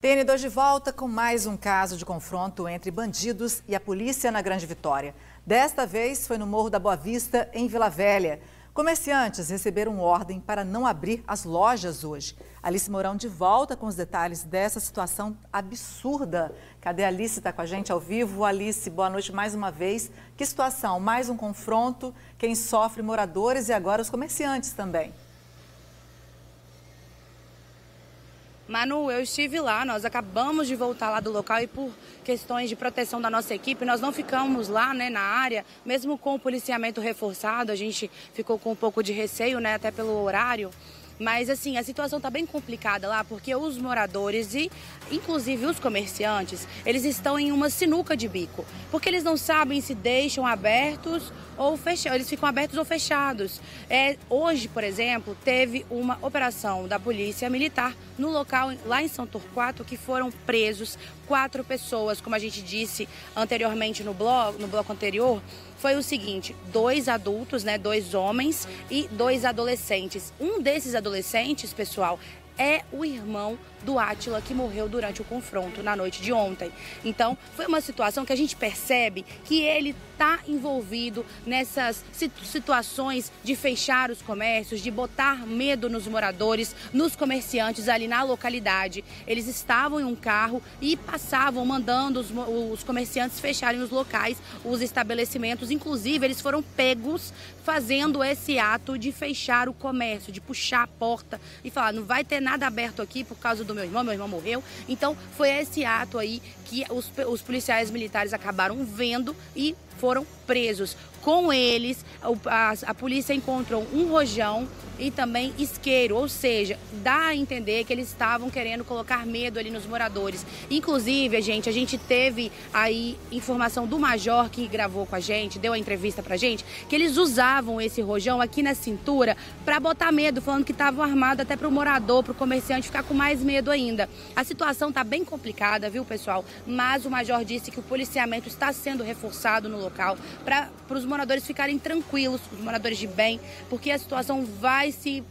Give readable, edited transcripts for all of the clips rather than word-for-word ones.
TN2 de volta com mais um caso de confronto entre bandidos e a polícia na Grande Vitória. Desta vez foi no Morro da Boa Vista, em Vila Velha. Comerciantes receberam ordem para não abrir as lojas hoje. Alice Mourão de volta com os detalhes dessa situação absurda. Cadê a Alice? Está com a gente ao vivo. Alice, boa noite mais uma vez. Que situação? Mais um confronto. Quem sofre, moradores e agora os comerciantes também. Manu, eu estive lá, nós acabamos de voltar lá do local e por questões de proteção da nossa equipe, nós não ficamos lá, na área, mesmo com o policiamento reforçado, a gente ficou com um pouco de receio, até pelo horário. Mas, assim, a situação está bem complicada lá, porque os moradores e, inclusive, os comerciantes, eles estão em uma sinuca de bico, porque eles não sabem se deixam abertos ou fechados, eles ficam abertos ou fechados. Hoje, por exemplo, teve uma operação da Polícia Militar no local, lá em São Torquato, que foram presos 4 pessoas, como a gente disse anteriormente no bloco anterior. Foi o seguinte, 2 adultos, 2 homens e 2 adolescentes. Um desses adolescentes, pessoal, é o irmão do Átila, que morreu durante o confronto na noite de ontem. Então, foi uma situação que a gente percebe que ele está envolvido nessas situações de fechar os comércios, de botar medo nos moradores, nos comerciantes ali na localidade. Eles estavam em um carro e passavam mandando os comerciantes fecharem os locais, os estabelecimentos. Inclusive, eles foram pegos fazendo esse ato de fechar o comércio, de puxar a porta e falar, não vai ter nada aberto aqui por causa do meu irmão morreu. Então foi esse ato aí que os policiais militares acabaram vendo e foram presos. Com eles, a polícia encontrou um rojão e também isqueiro, ou seja, dá a entender que eles estavam querendo colocar medo ali nos moradores. Inclusive, a gente teve aí informação do major que gravou com a gente, deu a entrevista pra gente, que eles usavam esse rojão aqui na cintura para botar medo, falando que estavam armados até pro morador, pro comerciante ficar com mais medo ainda. A situação tá bem complicada, viu, pessoal? Mas o major disse que o policiamento está sendo reforçado no local para os moradores ficarem tranquilos, os moradores de bem, porque a situação vai se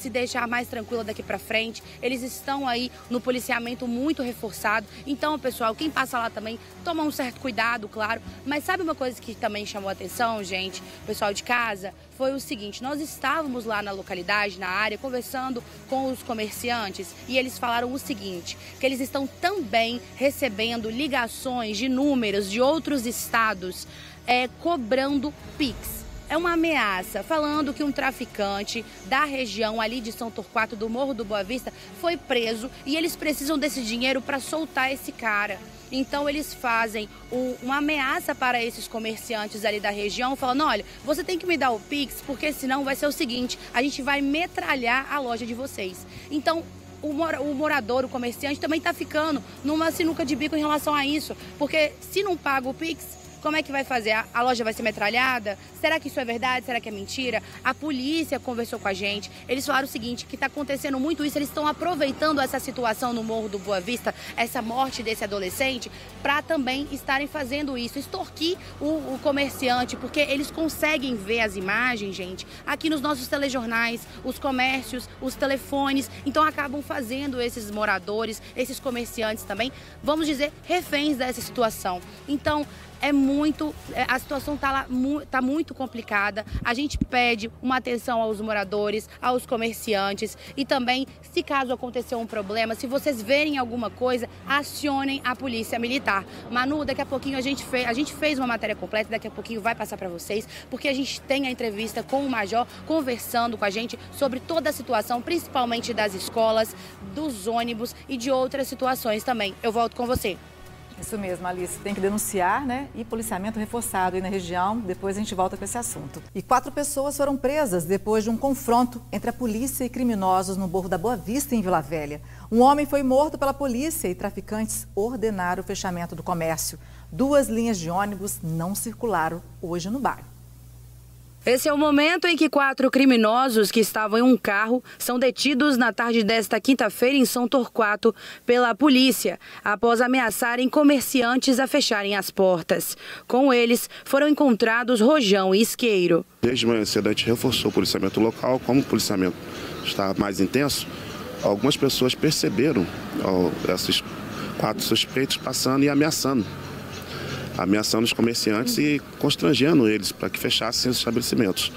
deixar mais tranquila daqui para frente. Eles estão aí no policiamento muito reforçado. Então, pessoal, quem passa lá também toma um certo cuidado, claro. Mas sabe uma coisa que também chamou a atenção, gente, pessoal de casa? Foi o seguinte, nós estávamos lá na localidade, na área, conversando com os comerciantes e eles falaram o seguinte, que eles estão também recebendo ligações de números de outros estados cobrando Pix. É uma ameaça, falando que um traficante da região ali de São Torquato, do Morro do Boa Vista, foi preso e eles precisam desse dinheiro para soltar esse cara. Então eles fazem uma ameaça para esses comerciantes ali da região, falando, olha, você tem que me dar o Pix, porque senão vai ser o seguinte, a gente vai metralhar a loja de vocês. Então, o morador, o comerciante também está ficando numa sinuca de bico em relação a isso, porque se não paga o Pix, como é que vai fazer? A loja vai ser metralhada? Será que isso é verdade? Será que é mentira? A polícia conversou com a gente. Eles falaram o seguinte, que está acontecendo muito isso. Eles estão aproveitando essa situação no Morro do Boa Vista, essa morte desse adolescente, para também estarem fazendo isso, extorquir o comerciante, porque eles conseguem ver as imagens, gente, aqui nos nossos telejornais, os comércios, os telefones. Então acabam fazendo esses moradores, esses comerciantes também, vamos dizer, reféns dessa situação. Então, a situação tá muito complicada. A gente pede uma atenção aos moradores, aos comerciantes e também, se caso acontecer um problema, se vocês verem alguma coisa, acionem a Polícia Militar. Manu, daqui a pouquinho a gente fez uma matéria completa, daqui a pouquinho vai passar para vocês, porque a gente tem a entrevista com o Major conversando com a gente sobre toda a situação, principalmente das escolas, dos ônibus e de outras situações também. Eu volto com você. Isso mesmo, Alice. Tem que denunciar, E policiamento reforçado aí na região. Depois a gente volta com esse assunto. E 4 pessoas foram presas depois de um confronto entre a polícia e criminosos no Morro da Boa Vista, em Vila Velha. Um homem foi morto pela polícia e traficantes ordenaram o fechamento do comércio. 2 linhas de ônibus não circularam hoje no bairro. Esse é o momento em que 4 criminosos que estavam em um carro são detidos na tarde desta quinta-feira em São Torquato pela polícia, após ameaçarem comerciantes a fecharem as portas. Com eles foram encontrados rojão e isqueiro. Desde manhã cedo a gente reforçou o policiamento local. Como o policiamento está mais intenso, algumas pessoas perceberam esses 4 suspeitos passando e ameaçando os comerciantes e constrangendo eles para que fechassem os estabelecimentos.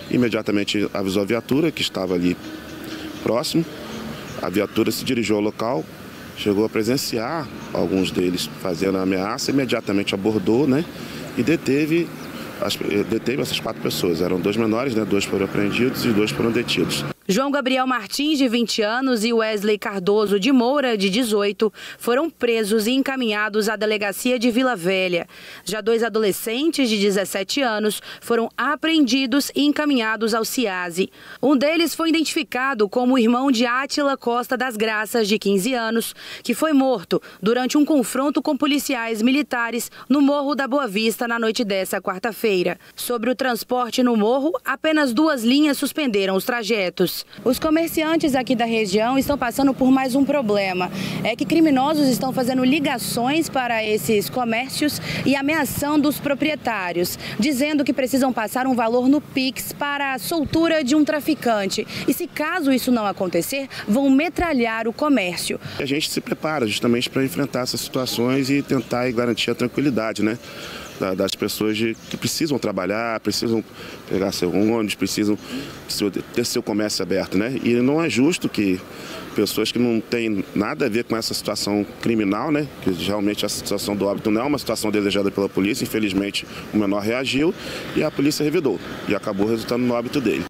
Imediatamente avisou a viatura, que estava ali próximo. A viatura se dirigiu ao local, chegou a presenciar alguns deles fazendo a ameaça, imediatamente abordou, né, e deteve essas 4 pessoas. Eram 2 menores, né, 2 foram apreendidos e 2 foram detidos. João Gabriel Martins, de 20 anos, e Wesley Cardoso de Moura, de 18, foram presos e encaminhados à delegacia de Vila Velha. Já 2 adolescentes de 17 anos foram apreendidos e encaminhados ao CIASE. Um deles foi identificado como o irmão de Átila Costa das Graças, de 15 anos, que foi morto durante um confronto com policiais militares no Morro da Boa Vista na noite dessa quarta-feira. Sobre o transporte no morro, apenas 2 linhas suspenderam os trajetos. Os comerciantes aqui da região estão passando por mais um problema. É que criminosos estão fazendo ligações para esses comércios e ameaçando os proprietários, dizendo que precisam passar um valor no Pix para a soltura de um traficante. E se caso isso não acontecer, vão metralhar o comércio. A gente se prepara justamente para enfrentar essas situações e tentar garantir a tranquilidade, né, das pessoas que precisam trabalhar, precisam pegar seu ônibus, precisam ter seu comércio aberto, né? E não é justo que pessoas que não têm nada a ver com essa situação criminal, né? Que realmente a situação do óbito não é uma situação desejada pela polícia, infelizmente o menor reagiu e a polícia revidou e acabou resultando no óbito dele.